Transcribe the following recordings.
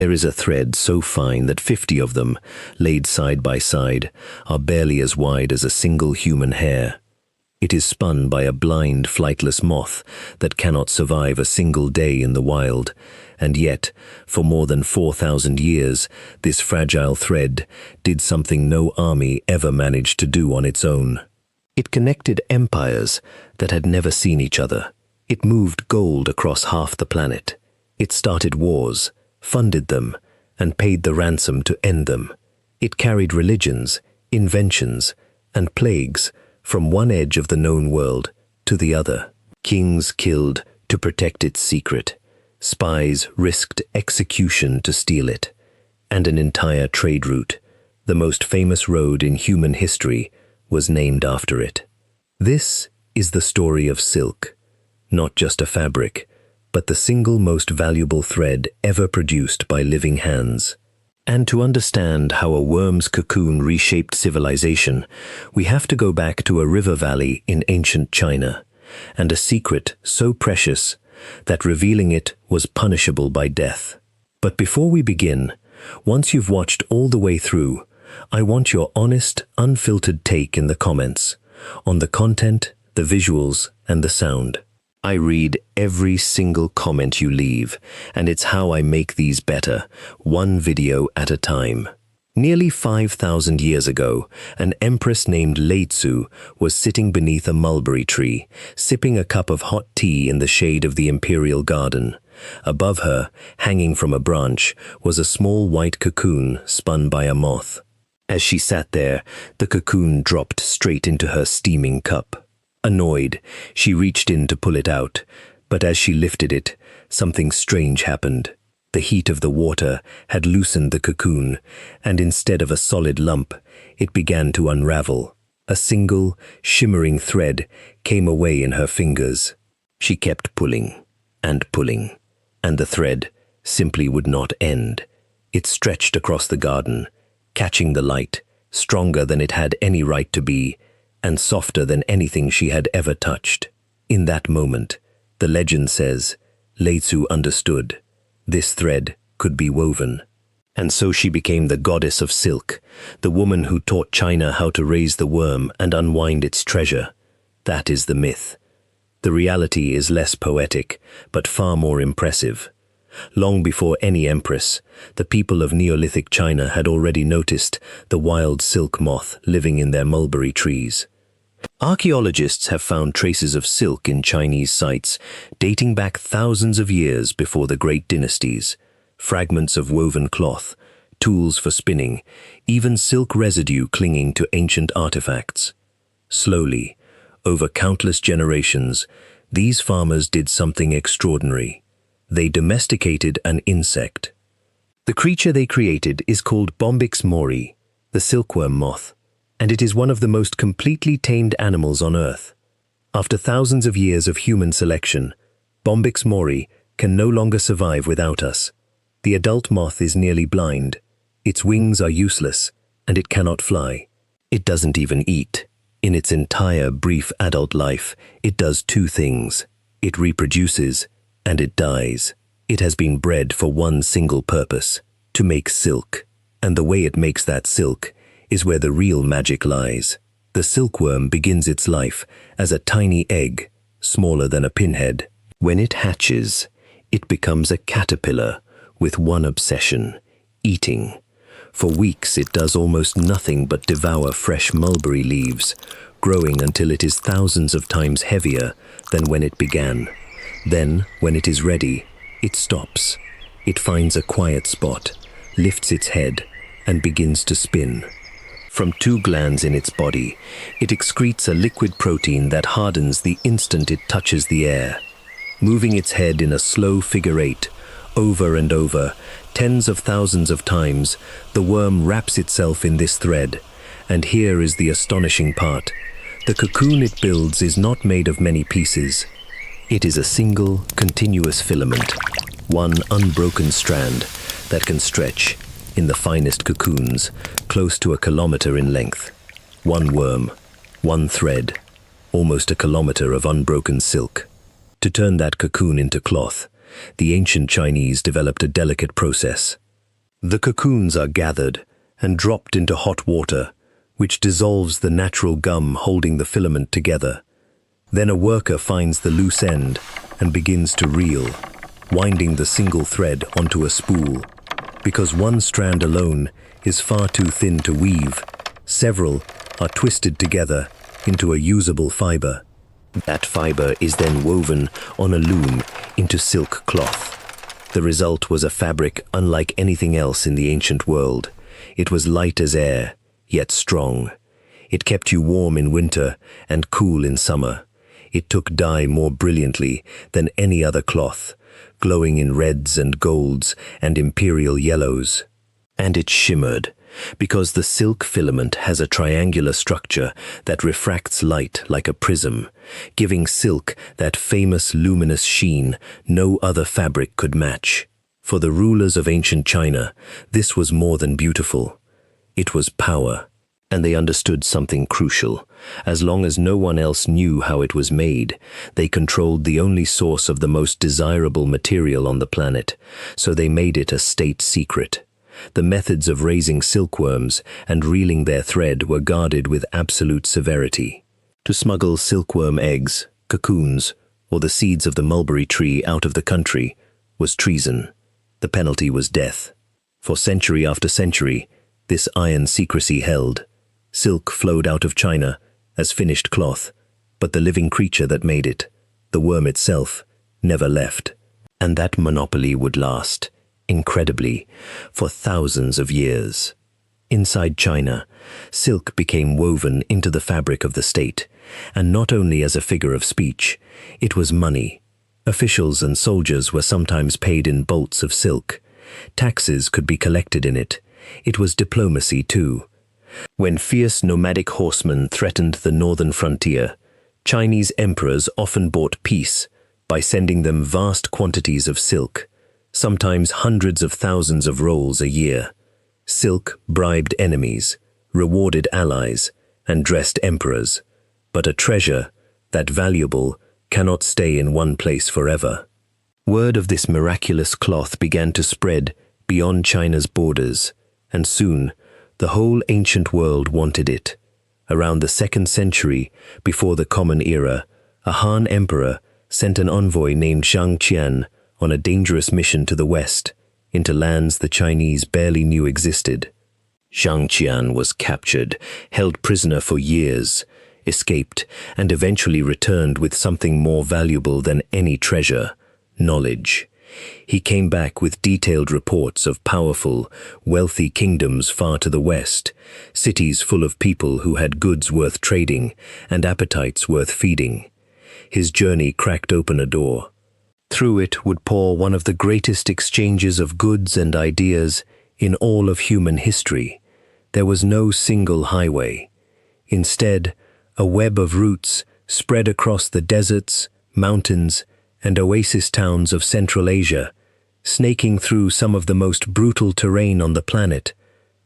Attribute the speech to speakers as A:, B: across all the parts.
A: There is a thread so fine that 50 of them, laid side by side, are barely as wide as a single human hair. It is spun by a blind, flightless moth that cannot survive a single day in the wild, and yet, for more than 4,000 years, this fragile thread did something no army ever managed to do on its own. It connected empires that had never seen each other. It moved gold across half the planet. It started wars, funded them, and paid the ransom to end them. It carried religions, inventions, and plagues from one edge of the known world to the other. Kings killed to protect its secret. Spies risked execution to steal it. And an entire trade route, the most famous road in human history, was named after it. This is the story of silk, not just a fabric, but the single most valuable thread ever produced by living hands. And to understand how a worm's cocoon reshaped civilization, we have to go back to a river valley in ancient China, and a secret so precious that revealing it was punishable by death. But before we begin, once you've watched all the way through, I want your honest, unfiltered take in the comments on the content, the visuals, and the sound. I read every single comment you leave, and it's how I make these better, one video at a time. Nearly 5,000 years ago, an empress named Lei Tzu was sitting beneath a mulberry tree, sipping a cup of hot tea in the shade of the imperial garden. Above her, hanging from a branch, was a small white cocoon spun by a moth. As she sat there, the cocoon dropped straight into her steaming cup. Annoyed, she reached in to pull it out, but as she lifted it, something strange happened. The heat of the water had loosened the cocoon, and instead of a solid lump, it began to unravel. A single, shimmering thread came away in her fingers. She kept pulling, and the thread simply would not end. It stretched across the garden, catching the light, stronger than it had any right to be, and softer than anything she had ever touched. In that moment, the legend says, Lei Tzu understood. This thread could be woven. And so she became the goddess of silk, the woman who taught China how to raise the worm and unwind its treasure. That is the myth. The reality is less poetic, but far more impressive. Long before any empress, the people of Neolithic China had already noticed the wild silk moth living in their mulberry trees. Archaeologists have found traces of silk in Chinese sites dating back thousands of years before the great dynasties. Fragments of woven cloth, tools for spinning, even silk residue clinging to ancient artifacts. Slowly, over countless generations, these farmers did something extraordinary. They domesticated an insect. The creature they created is called Bombyx mori, the silkworm moth, and it is one of the most completely tamed animals on Earth. After thousands of years of human selection, Bombyx mori can no longer survive without us. The adult moth is nearly blind, its wings are useless, and it cannot fly. It doesn't even eat. In its entire brief adult life, it does two things. It reproduces, and it dies. It has been bred for one single purpose, to make silk. And the way it makes that silk is where the real magic lies. The silkworm begins its life as a tiny egg, smaller than a pinhead. When it hatches, it becomes a caterpillar with one obsession: eating. For weeks it does almost nothing but devour fresh mulberry leaves, growing until it is thousands of times heavier than when it began. Then, when it is ready, it stops. It finds a quiet spot, lifts its head, and begins to spin. From two glands in its body, it excretes a liquid protein that hardens the instant it touches the air. Moving its head in a slow figure eight, over and over, tens of thousands of times, the worm wraps itself in this thread. And here is the astonishing part. The cocoon it builds is not made of many pieces. It is a single, continuous filament, one unbroken strand that can stretch, in the finest cocoons, close to a kilometer in length. One worm, one thread, almost a kilometer of unbroken silk. To turn that cocoon into cloth, the ancient Chinese developed a delicate process. The cocoons are gathered and dropped into hot water, which dissolves the natural gum holding the filament together. Then a worker finds the loose end and begins to reel, winding the single thread onto a spool. Because one strand alone is far too thin to weave, several are twisted together into a usable fiber. That fiber is then woven on a loom into silk cloth. The result was a fabric unlike anything else in the ancient world. It was light as air, yet strong. It kept you warm in winter and cool in summer. It took dye more brilliantly than any other cloth, glowing in reds and golds and imperial yellows. And it shimmered, because the silk filament has a triangular structure that refracts light like a prism, giving silk that famous luminous sheen no other fabric could match. For the rulers of ancient China, this was more than beautiful. It was power, and they understood something crucial. As long as no one else knew how it was made, they controlled the only source of the most desirable material on the planet, so they made it a state secret. The methods of raising silkworms and reeling their thread were guarded with absolute severity. To smuggle silkworm eggs, cocoons, or the seeds of the mulberry tree out of the country was treason. The penalty was death. For century after century, this iron secrecy held. Silk flowed out of China as finished cloth, but the living creature that made it, the worm itself, never left. And that monopoly would last, incredibly, for thousands of years. Inside China, silk became woven into the fabric of the state, and not only as a figure of speech, it was money. Officials and soldiers were sometimes paid in bolts of silk. Taxes could be collected in it. It was diplomacy too. When fierce nomadic horsemen threatened the northern frontier, Chinese emperors often bought peace by sending them vast quantities of silk, sometimes hundreds of thousands of rolls a year. Silk bribed enemies, rewarded allies, and dressed emperors. But a treasure, that valuable, cannot stay in one place forever. Word of this miraculous cloth began to spread beyond China's borders, and soon the whole ancient world wanted it. Around the 2nd century, before the Common Era, a Han emperor sent an envoy named Zhang Qian on a dangerous mission to the west, into lands the Chinese barely knew existed. Zhang Qian was captured, held prisoner for years, escaped, and eventually returned with something more valuable than any treasure: knowledge. He came back with detailed reports of powerful, wealthy kingdoms far to the west, cities full of people who had goods worth trading and appetites worth feeding. His journey cracked open a door. Through it would pour one of the greatest exchanges of goods and ideas in all of human history. There was no single highway. Instead, a web of routes spread across the deserts, mountains, and oasis towns of Central Asia, snaking through some of the most brutal terrain on the planet,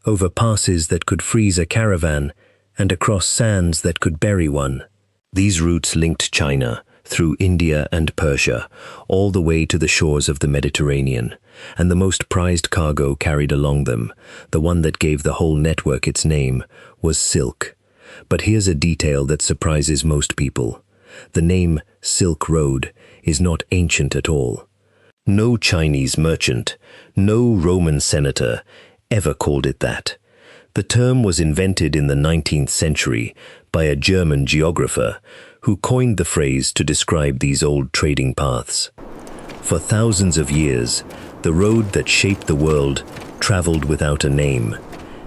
A: over passes that could freeze a caravan, and across sands that could bury one. These routes linked China, through India and Persia, all the way to the shores of the Mediterranean, and the most prized cargo carried along them, the one that gave the whole network its name, was silk. But here's a detail that surprises most people. The name Silk Road is not ancient at all. No Chinese merchant, no Roman senator ever called it that. The term was invented in the 19th century by a German geographer who coined the phrase to describe these old trading paths. For thousands of years, the road that shaped the world traveled without a name,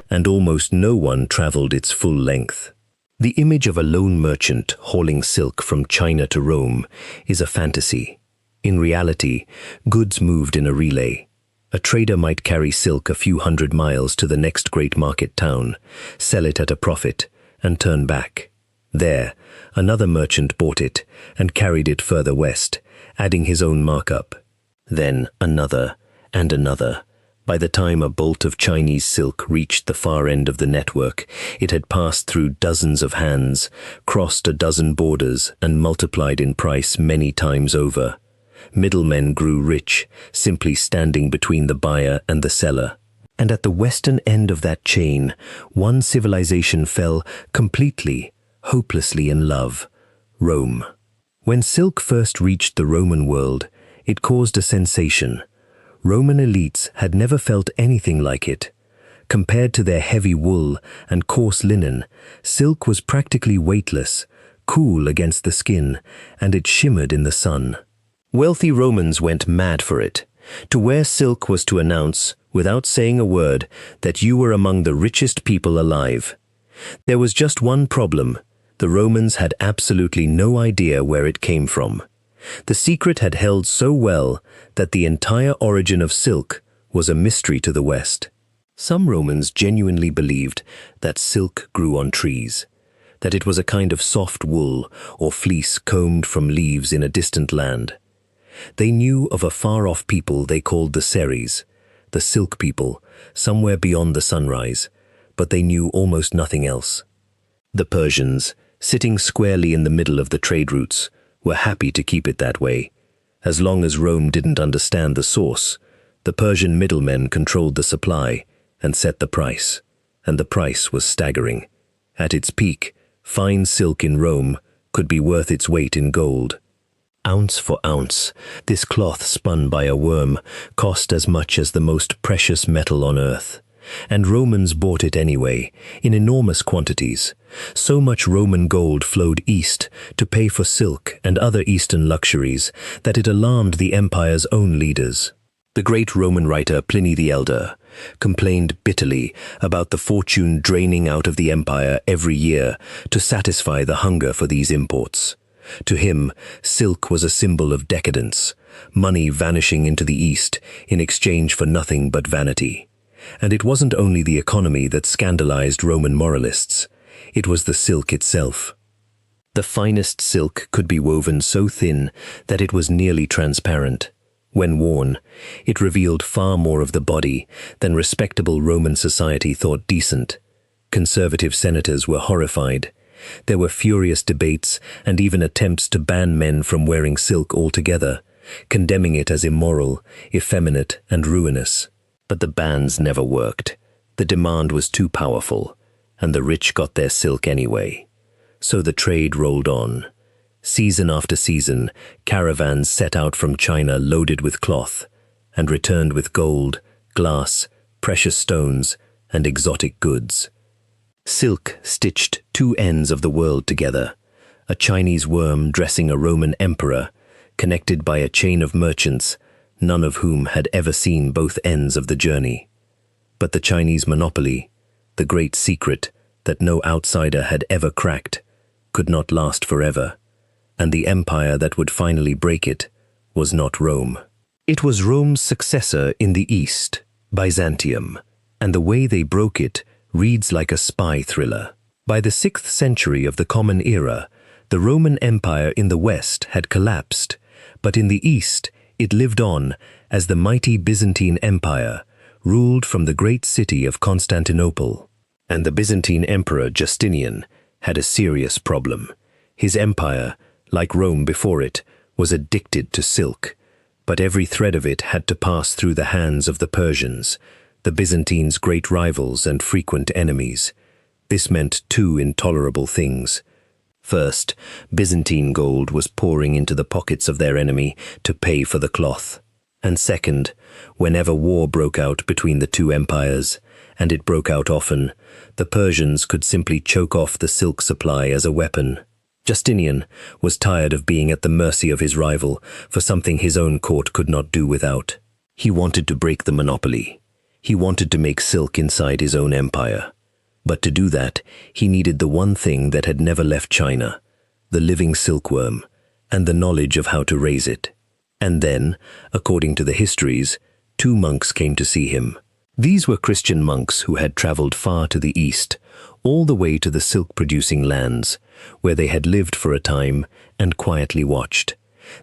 A: and almost no one traveled its full length. The image of a lone merchant hauling silk from China to Rome is a fantasy. In reality, goods moved in a relay. A trader might carry silk a few hundred miles to the next great market town, sell it at a profit, and turn back. There, another merchant bought it and carried it further west, adding his own markup. Then another and another. By the time a bolt of Chinese silk reached the far end of the network, it had passed through dozens of hands, crossed a dozen borders, and multiplied in price many times over. Middlemen grew rich, simply standing between the buyer and the seller. And at the western end of that chain, one civilization fell completely, hopelessly in love: Rome. When silk first reached the Roman world, it caused a sensation. Roman elites had never felt anything like it. Compared to their heavy wool and coarse linen, silk was practically weightless, cool against the skin, and it shimmered in the sun. Wealthy Romans went mad for it. To wear silk was to announce, without saying a word, that you were among the richest people alive. There was just one problem. The Romans had absolutely no idea where it came from. The secret had held so well that the entire origin of silk was a mystery to the West. Some Romans genuinely believed that silk grew on trees, that it was a kind of soft wool or fleece combed from leaves in a distant land. They knew of a far-off people they called the Seres, the silk people, somewhere beyond the sunrise, but they knew almost nothing else. The Persians, sitting squarely in the middle of the trade routes, were happy to keep it that way. As long as Rome didn't understand the source, the Persian middlemen controlled the supply and set the price, and the price was staggering. At its peak, fine silk in Rome could be worth its weight in gold. Ounce for ounce, this cloth spun by a worm cost as much as the most precious metal on earth. And Romans bought it anyway, in enormous quantities. So much Roman gold flowed east to pay for silk and other Eastern luxuries that it alarmed the empire's own leaders. The great Roman writer Pliny the Elder complained bitterly about the fortune draining out of the empire every year to satisfy the hunger for these imports. To him, silk was a symbol of decadence, money vanishing into the East in exchange for nothing but vanity. And it wasn't only the economy that scandalized Roman moralists, it was the silk itself. The finest silk could be woven so thin that it was nearly transparent. When worn, it revealed far more of the body than respectable Roman society thought decent. Conservative senators were horrified. There were furious debates and even attempts to ban men from wearing silk altogether, condemning it as immoral, effeminate, and ruinous. But the bans never worked. The demand was too powerful, and the rich got their silk anyway. So the trade rolled on. Season after season, caravans set out from China loaded with cloth, and returned with gold, glass, precious stones, and exotic goods. Silk stitched two ends of the world together, a Chinese worm dressing a Roman emperor, connected by a chain of merchants, none of whom had ever seen both ends of the journey. But the Chinese monopoly, the great secret that no outsider had ever cracked, could not last forever, and the empire that would finally break it was not Rome. It was Rome's successor in the East, Byzantium, and the way they broke it reads like a spy thriller. By the 6th century of the Common Era, the Roman Empire in the West had collapsed, but in the East it lived on as the mighty Byzantine Empire, ruled from the great city of Constantinople. And the Byzantine Emperor Justinian had a serious problem. His empire, like Rome before it, was addicted to silk, but every thread of it had to pass through the hands of the Persians, the Byzantines' great rivals and frequent enemies. This meant two intolerable things. First, Byzantine gold was pouring into the pockets of their enemy to pay for the cloth. And second, whenever war broke out between the two empires, and it broke out often, the Persians could simply choke off the silk supply as a weapon. Justinian was tired of being at the mercy of his rival for something his own court could not do without. He wanted to break the monopoly. He wanted to make silk inside his own empire. But to do that, he needed the one thing that had never left China, the living silkworm, and the knowledge of how to raise it. And then, according to the histories, two monks came to see him. These were Christian monks who had traveled far to the east, all the way to the silk-producing lands, where they had lived for a time and quietly watched.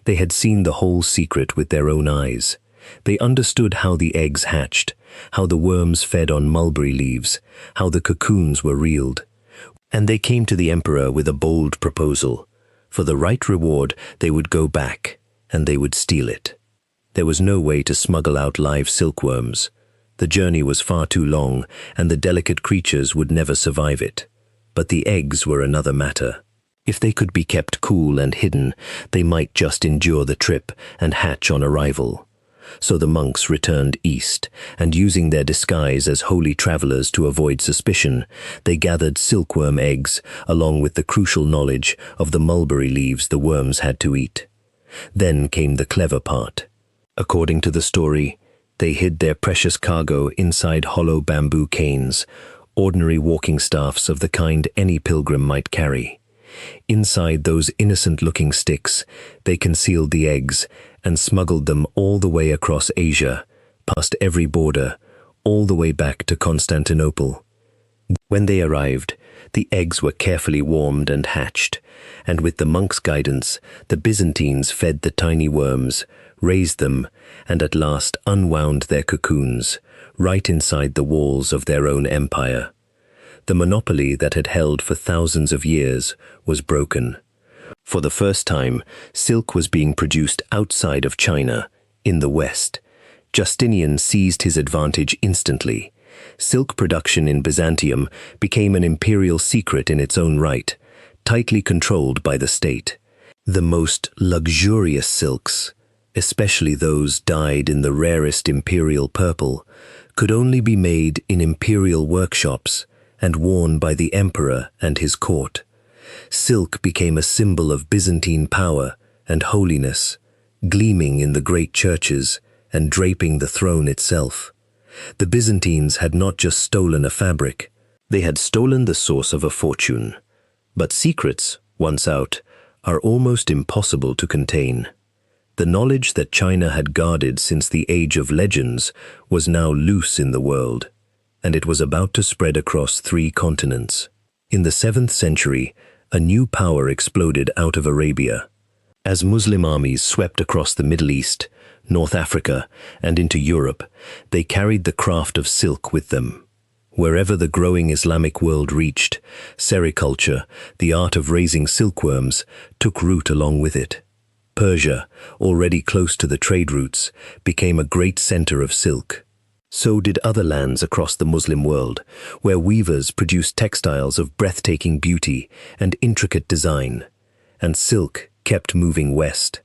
A: They had seen the whole secret with their own eyes. They understood how the eggs hatched, how the worms fed on mulberry leaves, how the cocoons were reeled. And they came to the emperor with a bold proposal. For the right reward, they would go back, and they would steal it. There was no way to smuggle out live silkworms. The journey was far too long, and the delicate creatures would never survive it. But the eggs were another matter. If they could be kept cool and hidden, they might just endure the trip and hatch on arrival. So the monks returned east, and using their disguise as holy travelers to avoid suspicion, they gathered silkworm eggs along with the crucial knowledge of the mulberry leaves the worms had to eat. Then came the clever part. According to the story, they hid their precious cargo inside hollow bamboo canes, ordinary walking staffs of the kind any pilgrim might carry. Inside those innocent-looking sticks, they concealed the eggs and smuggled them all the way across Asia, past every border, all the way back to Constantinople. When they arrived, the eggs were carefully warmed and hatched, and with the monks' guidance, the Byzantines fed the tiny worms, raised them, and at last unwound their cocoons, right inside the walls of their own empire. The monopoly that had held for thousands of years was broken. For the first time, silk was being produced outside of China, in the West. Justinian seized his advantage instantly. Silk production in Byzantium became an imperial secret in its own right, tightly controlled by the state. The most luxurious silks, especially those dyed in the rarest imperial purple, could only be made in imperial workshops and worn by the emperor and his court. Silk became a symbol of Byzantine power and holiness, gleaming in the great churches and draping the throne itself. The Byzantines had not just stolen a fabric, they had stolen the source of a fortune. But secrets, once out, are almost impossible to contain. The knowledge that China had guarded since the age of legends was now loose in the world, and it was about to spread across 3 continents. In the 7th century, a new power exploded out of Arabia. As Muslim armies swept across the Middle East, North Africa, and into Europe, they carried the craft of silk with them. Wherever the growing Islamic world reached, sericulture, the art of raising silkworms, took root along with it. Persia, already close to the trade routes, became a great center of silk. So did other lands across the Muslim world, where weavers produced textiles of breathtaking beauty and intricate design, and silk kept moving west.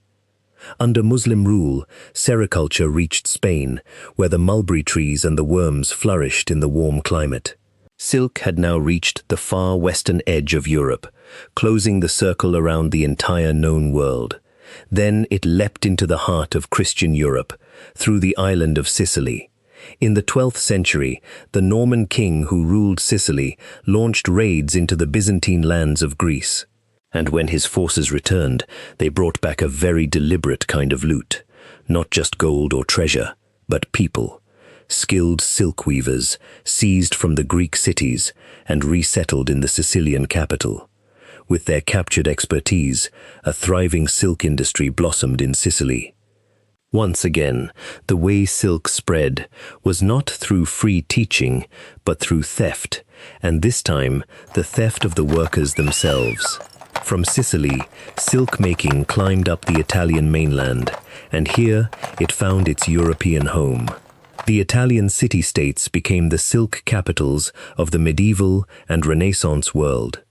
A: Under Muslim rule, sericulture reached Spain, where the mulberry trees and the worms flourished in the warm climate. Silk had now reached the far western edge of Europe, closing the circle around the entire known world. Then it leapt into the heart of Christian Europe, through the island of Sicily. In the 12th century, the Norman king who ruled Sicily launched raids into the Byzantine lands of Greece. And when his forces returned, they brought back a very deliberate kind of loot. Not just gold or treasure, but people. Skilled silk weavers, seized from the Greek cities and resettled in the Sicilian capital. With their captured expertise, a thriving silk industry blossomed in Sicily. Once again, the way silk spread was not through free teaching, but through theft, and this time, the theft of the workers themselves. From Sicily, silk making climbed up the Italian mainland, and here it found its European home. The Italian city-states became the silk capitals of the medieval and Renaissance world.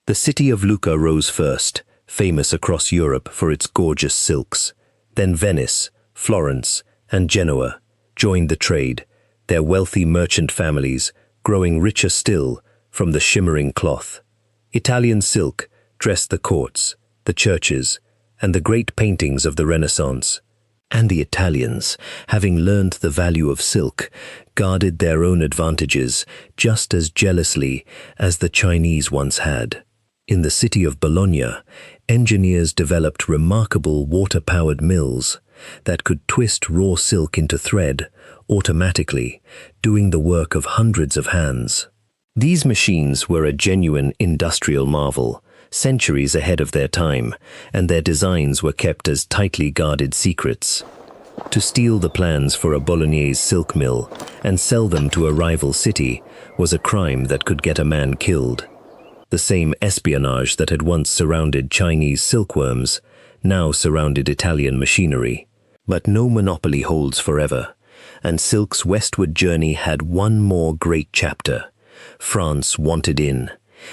A: The city of Lucca rose first, famous across Europe for its gorgeous silks. Then Venice, Florence, and Genoa joined the trade, their wealthy merchant families growing richer still from the shimmering cloth. Italian silk dressed the courts, the churches, and the great paintings of the Renaissance. And the Italians, having learned the value of silk, guarded their own advantages just as jealously as the Chinese once had. In the city of Bologna, engineers developed remarkable water-powered mills that could twist raw silk into thread automatically, doing the work of hundreds of hands. These machines were a genuine industrial marvel, centuries ahead of their time, and their designs were kept as tightly guarded secrets. To steal the plans for a Bolognese silk mill and sell them to a rival city was a crime that could get a man killed. The same espionage that had once surrounded Chinese silkworms now surrounded Italian machinery. But no monopoly holds forever. and silk's westward journey had one more great chapter. France wanted in.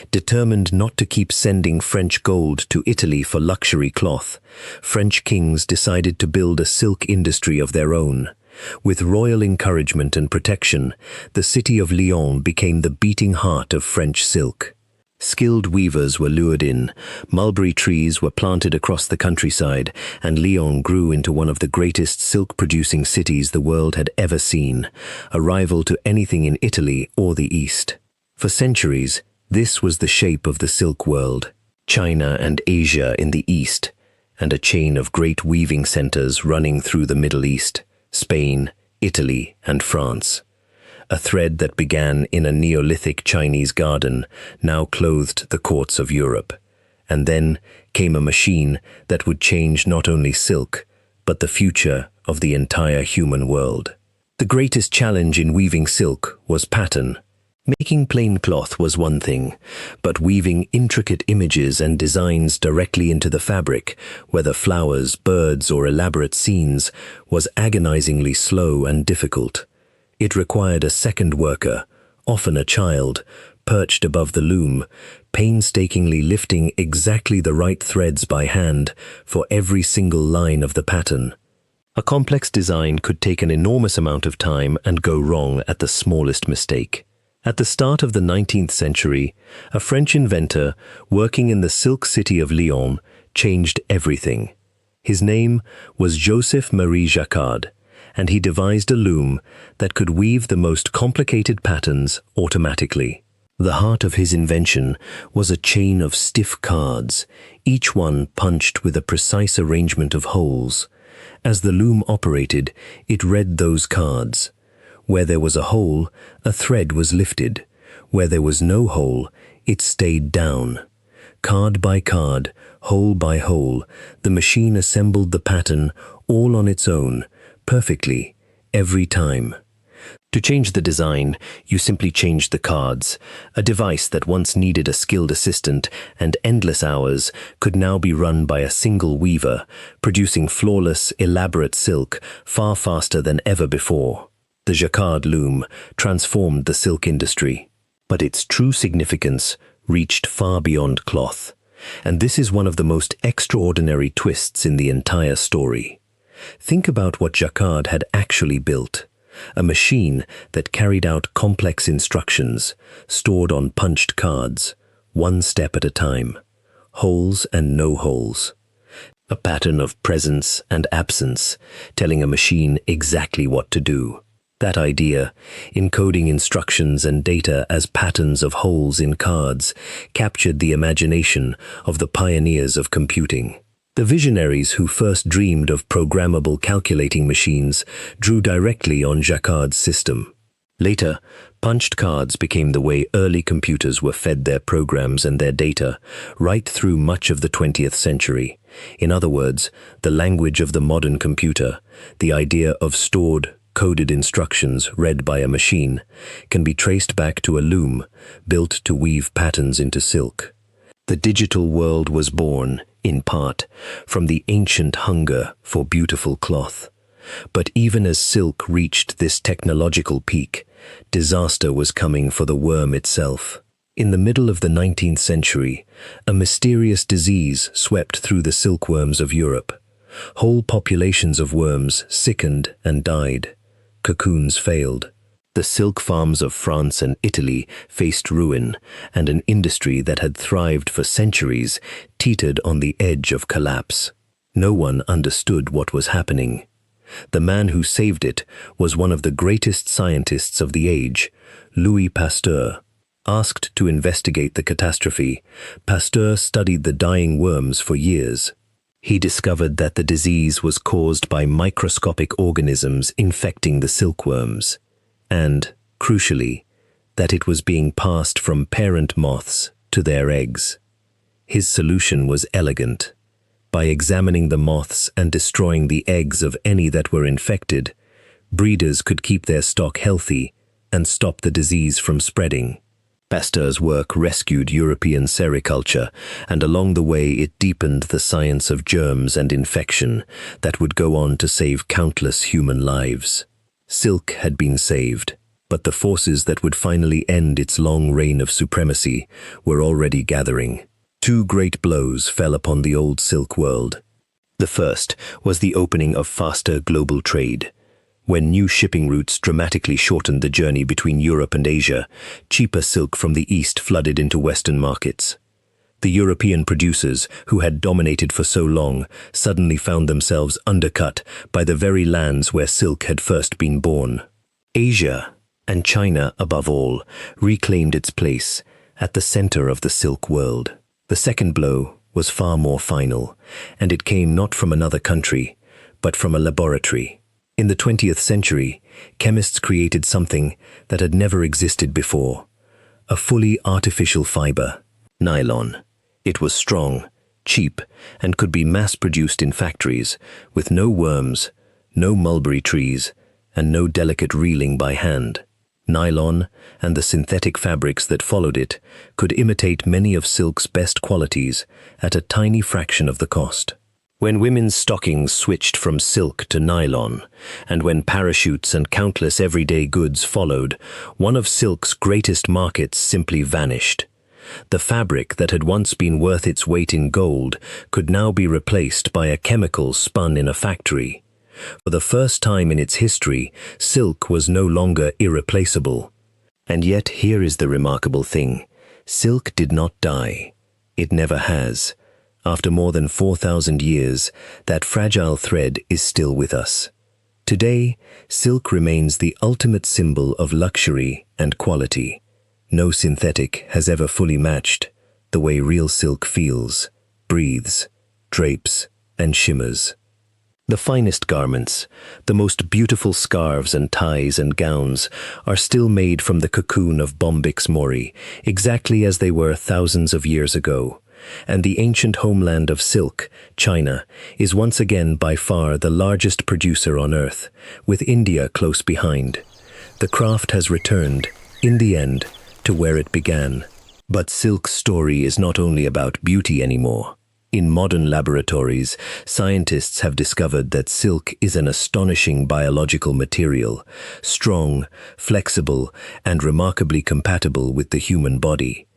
A: Determined not to keep sending French gold to Italy for luxury cloth, French kings decided to build a silk industry of their own. With royal encouragement and protection, the city of Lyon became the beating heart of French silk. Skilled weavers were lured in, mulberry trees were planted across the countryside, and Lyon grew into one of the greatest silk-producing cities the world had ever seen, a rival to anything in Italy or the East. For centuries, this was the shape of the silk world: China and Asia in the East, and a chain of great weaving centers running through the Middle East, Spain, Italy, and France. A thread that began in a Neolithic Chinese garden now clothed the courts of Europe. And then came a machine that would change not only silk, but the future of the entire human world. The greatest challenge in weaving silk was pattern. Making plain cloth was one thing, but weaving intricate images and designs directly into the fabric, whether flowers, birds, or elaborate scenes, was agonizingly slow and difficult. It required a second worker, often a child, perched above the loom, painstakingly lifting exactly the right threads by hand for every single line of the pattern. A complex design could take an enormous amount of time and go wrong at the smallest mistake. At the start of the 19th century, a French inventor working in the silk city of Lyon changed everything. His name was Joseph-Marie Jacquard, and he devised a loom that could weave the most complicated patterns automatically. The heart of his invention was a chain of stiff cards, each one punched with a precise arrangement of holes. As the loom operated, it read those cards. Where there was a hole, a thread was lifted. Where there was no hole, it stayed down. Card by card, hole by hole, the machine assembled the pattern all on its own, perfectly, every time. To change the design, you simply changed the cards. A device that once needed a skilled assistant and endless hours could now be run by a single weaver, producing flawless, elaborate silk far faster than ever before. The Jacquard loom transformed the silk industry, but its true significance reached far beyond cloth, and this is one of the most extraordinary twists in the entire story. Think about what Jacquard had actually built: a machine that carried out complex instructions, stored on punched cards, one step at a time, holes and no holes. A pattern of presence and absence, telling a machine exactly what to do. That idea, encoding instructions and data as patterns of holes in cards, captured the imagination of the pioneers of computing. The visionaries who first dreamed of programmable calculating machines drew directly on Jacquard's system. Later, punched cards became the way early computers were fed their programs and their data, right through much of the 20th century. In other words, the language of the modern computer, the idea of stored, coded instructions read by a machine, can be traced back to a loom built to weave patterns into silk. The digital world was born, in part, from the ancient hunger for beautiful cloth. But even as silk reached this technological peak, disaster was coming for the worm itself. In the middle of the 19th century, a mysterious disease swept through the silkworms of Europe. Whole populations of worms sickened and died. Cocoons failed. The silk farms of France and Italy faced ruin, and an industry that had thrived for centuries teetered on the edge of collapse. No one understood what was happening. The man who saved it was one of the greatest scientists of the age, Louis Pasteur. Asked to investigate the catastrophe, Pasteur studied the dying worms for years. He discovered that the disease was caused by microscopic organisms infecting the silkworms, and, crucially, that it was being passed from parent moths to their eggs. His solution was elegant. By examining the moths and destroying the eggs of any that were infected, breeders could keep their stock healthy and stop the disease from spreading. Pasteur's work rescued European sericulture, and along the way it deepened the science of germs and infection that would go on to save countless human lives. Silk had been saved, but the forces that would finally end its long reign of supremacy were already gathering. Two great blows fell upon the old silk world. The first was the opening of faster global trade. When new shipping routes dramatically shortened the journey between Europe and Asia, cheaper silk from the East flooded into Western markets. The European producers, who had dominated for so long, suddenly found themselves undercut by the very lands where silk had first been born. Asia, and China above all, reclaimed its place at the center of the silk world. The second blow was far more final, and it came not from another country, but from a laboratory. In the 20th century, chemists created something that had never existed before: a fully artificial fiber, nylon. It was strong, cheap, and could be mass-produced in factories, with no worms, no mulberry trees, and no delicate reeling by hand. Nylon, and the synthetic fabrics that followed it, could imitate many of silk's best qualities at a tiny fraction of the cost. When women's stockings switched from silk to nylon, and when parachutes and countless everyday goods followed, one of silk's greatest markets simply vanished. The fabric that had once been worth its weight in gold could now be replaced by a chemical spun in a factory. For the first time in its history, silk was no longer irreplaceable. And yet here is the remarkable thing: silk did not die. It never has. After more than 4,000 years, that fragile thread is still with us. Today, silk remains the ultimate symbol of luxury and quality. No synthetic has ever fully matched the way real silk feels, breathes, drapes, and shimmers. The finest garments, the most beautiful scarves and ties and gowns, are still made from the cocoon of Bombyx mori, exactly as they were thousands of years ago. And the ancient homeland of silk, China, is once again by far the largest producer on earth, with India close behind. The craft has returned, in the end, to where it began. But silk's story is not only about beauty anymore. In modern laboratories, scientists have discovered that silk is an astonishing biological material, strong, flexible, and remarkably compatible with the human body.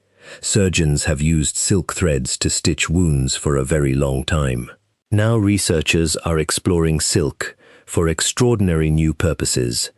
A: Surgeons have used silk threads to stitch wounds for a very long time. Now researchers are exploring silk for extraordinary new purposes,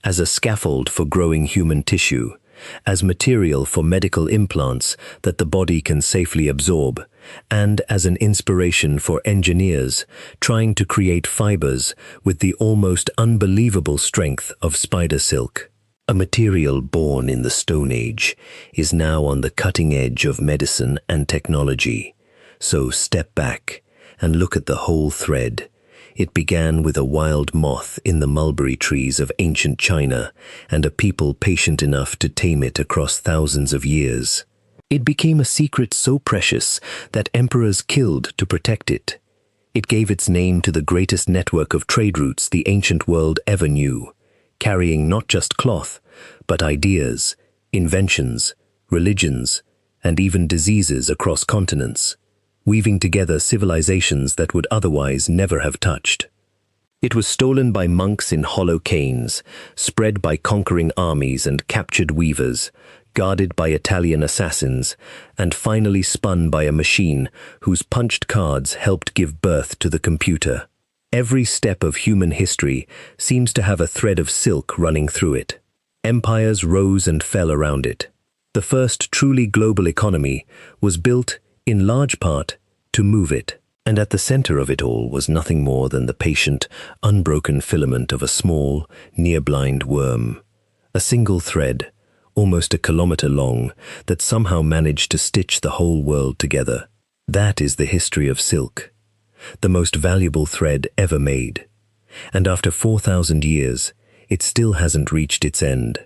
A: as a scaffold for growing human tissue, as material for medical implants that the body can safely absorb, and as an inspiration for engineers trying to create fibers with the almost unbelievable strength of spider silk. A material born in the Stone Age is now on the cutting edge of medicine and technology. So step back and look at the whole thread. It began with a wild moth in the mulberry trees of ancient China and a people patient enough to tame it across thousands of years. It became a secret so precious that emperors killed to protect it. It gave its name to the greatest network of trade routes the ancient world ever knew, carrying not just cloth, but ideas, inventions, religions, and even diseases across continents, weaving together civilizations that would otherwise never have touched. It was stolen by monks in hollow canes, spread by conquering armies and captured weavers, guarded by Italian assassins, and finally spun by a machine whose punched cards helped give birth to the computer. Every step of human history seems to have a thread of silk running through it. Empires rose and fell around it. The first truly global economy was built, in large part, to move it. And at the center of it all was nothing more than the patient, unbroken filament of a small, near-blind worm. A single thread, almost a kilometer long, that somehow managed to stitch the whole world together. That is the history of silk, the most valuable thread ever made. And after 4,000 years, it still hasn't reached its end.